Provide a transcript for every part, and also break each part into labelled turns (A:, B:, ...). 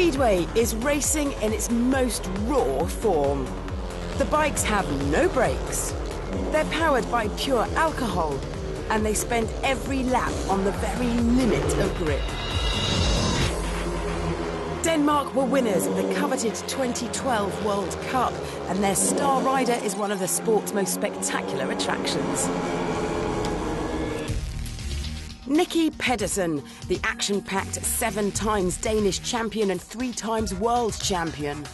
A: Speedway is racing in its most raw form. The bikes have no brakes. They're powered by pure alcohol, and they spend every lap on the very limit of grip. Denmark were winners of the coveted 2012 World Cup, and their star rider is one of the sport's most spectacular attractions. Nicki Pedersen, the action-packed 7 times Danish champion and 3 times world champion.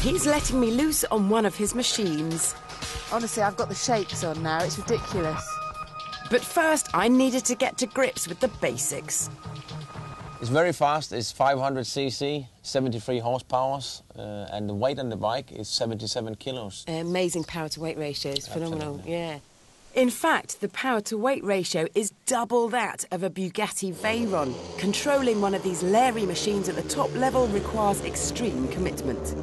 A: He's letting me loose on one of his machines.
B: Honestly, I've got the shakes on now. It's ridiculous.
A: But first, I needed to get to grips with the basics.
C: It's very fast. It's 500 cc, 73 horsepower, and the weight on the bike is 77 kilos.
A: Amazing power-to-weight ratio. It's phenomenal, yeah. In fact, the power-to-weight ratio is double that of a Bugatti Veyron. Controlling one of these leery machines at the top level requires extreme commitment.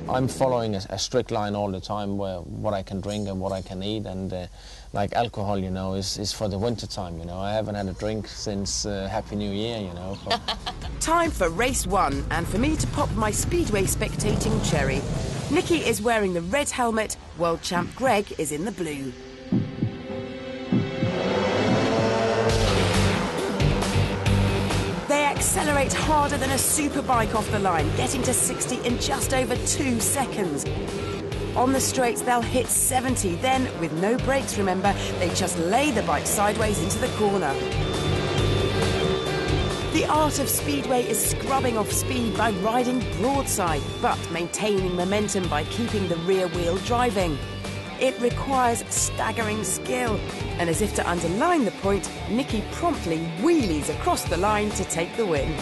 C: I'm following a strict line all the time where what I can drink and what I can eat, and like alcohol, you know, is for the winter time, you know. I haven't had a drink since Happy New Year, you know.
A: Time for race 1, and for me to pop my Speedway spectating cherry. Nicki is wearing the red helmet, world champ Greg is in the blue. They accelerate harder than a superbike off the line, getting to 60 in just over 2 seconds. On the straights, they'll hit 70. Then, with no brakes, remember, they just lay the bike sideways into the corner. The art of Speedway is scrubbing off speed by riding broadside, but maintaining momentum by keeping the rear wheel driving. It requires staggering skill, and as if to underline the point, Nicki promptly wheelies across the line to take the win.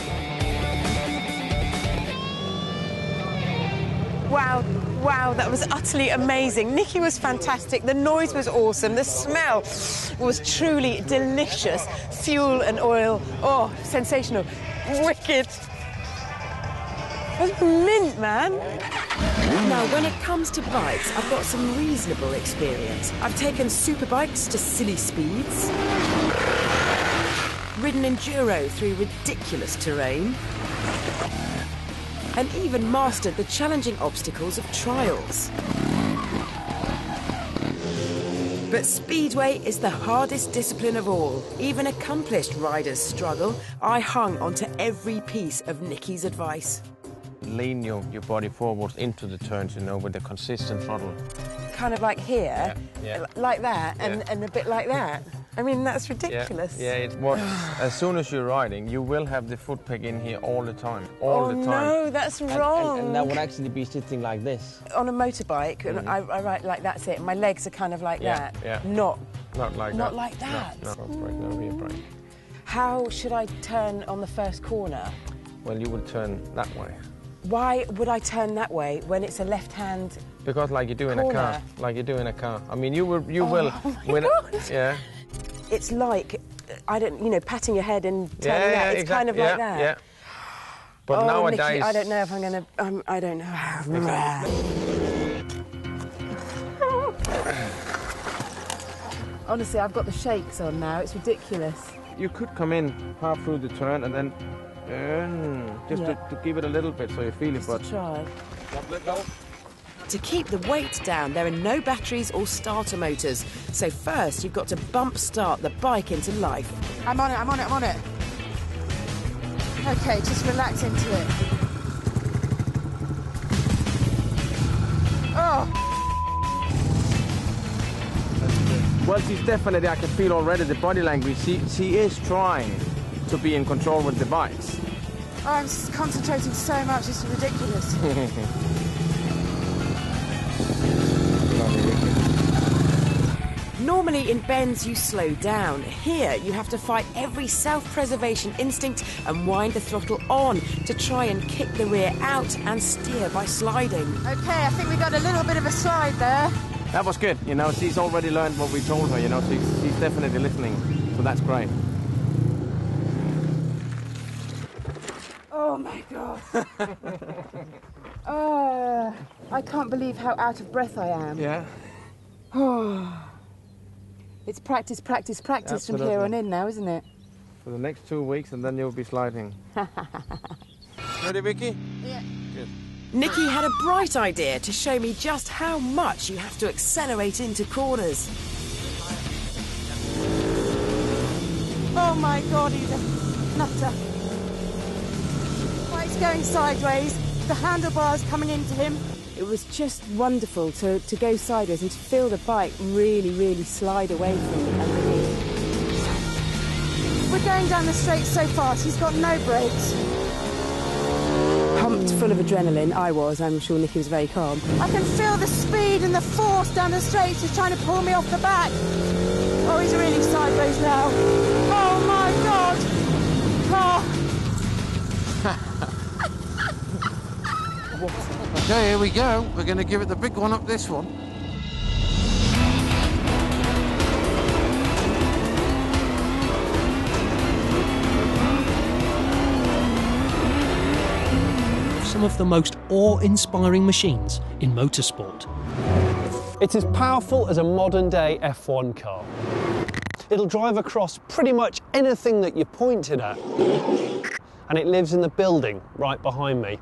A: Wow, wow, that was utterly amazing. Nicki was fantastic, the noise was awesome, the smell was truly delicious. Fuel and oil, oh, sensational, wicked. That's mint, man. Now, when it comes to bikes, I've got some reasonable experience. I've taken superbikes to silly speeds, ridden enduro through ridiculous terrain, and even mastered the challenging obstacles of trials. But Speedway is the hardest discipline of all. Even accomplished riders struggle. I hung onto every piece of Nicki's advice.
C: Lean your body forward into the turns, you know, with the consistent throttle.
A: Kind of like here,
C: yeah.
A: like that, and a bit like that. I mean, that's ridiculous.
C: Yeah, it works. As soon as you're riding, you will have the foot peg in here all the time. All the time.
A: Oh, no, that's wrong.
C: And that would actually be sitting like this.
A: On a motorbike, and I ride like that's it. My legs are kind of like that.
C: Yeah.
A: Not
C: like that.
A: Not like that.
C: No brake, no rear brake.
A: How should I turn on the first corner?
C: Well, you would turn that way.
A: Why would I turn that way when it's a left-hand?
C: Because like you do in a car. Like you do in a car. I mean, you will.
A: Oh my God.
C: Yeah.
A: It's like, I don't, you know, patting your head and turning out. It's kind of like that.
C: Yeah. But nowadays,
A: Nicki, I don't know if I'm going to. I don't know. Honestly, I've got the shakes on now. It's ridiculous.
C: You could come in half through the turn and then just to give it a little bit so you feel it.
A: But try. To keep the weight down, there are no batteries or starter motors. So first, you've got to bump start the bike into life.
B: I'm on it. Okay, just relax into it. Oh!
C: Well, she's definitely, I can feel already the body language. She is trying to be in control with the bikes.
B: Oh, I'm concentrating so much, it's ridiculous.
A: Normally in bends you slow down. Here you have to fight every self-preservation instinct and wind the throttle on to try and kick the rear out and steer by sliding.
B: Okay, I think we got a little bit of a slide there.
C: That was good, you know, she's already learned what we told her, you know, she's definitely listening, so that's great.
B: Oh my God. Oh, I can't believe how out of breath I am.
C: Yeah.
B: Oh. It's practice
C: Absolutely.
B: From here on in now, isn't it?
C: for the next 2 weeks, and then you'll be sliding. Ready, Vicki?
B: Yeah.
C: Good.
A: Nicki had a bright idea to show me just how much you have to accelerate into corners.
B: Oh my God, he's a nutter. Right, he's going sideways. The handlebars coming into him.
A: It was just wonderful to go sideways and to feel the bike really, really slide away from me underneath.
B: We're going down the straight so fast, he's got no brakes.
A: Pumped full of adrenaline, I was. I'm sure Nicki was very calm.
B: I can feel the speed and the force down the straights. He's trying to pull me off the back. Oh, he's really sideways now. Oh my God. Oh.
D: Okay, here we go. We're going to give it the big one up this one.
E: Some of the most awe-inspiring machines in motorsport.
F: It's as powerful as a modern-day F1 car. It'll drive across pretty much anything that you point it at. And it lives in the building right behind me.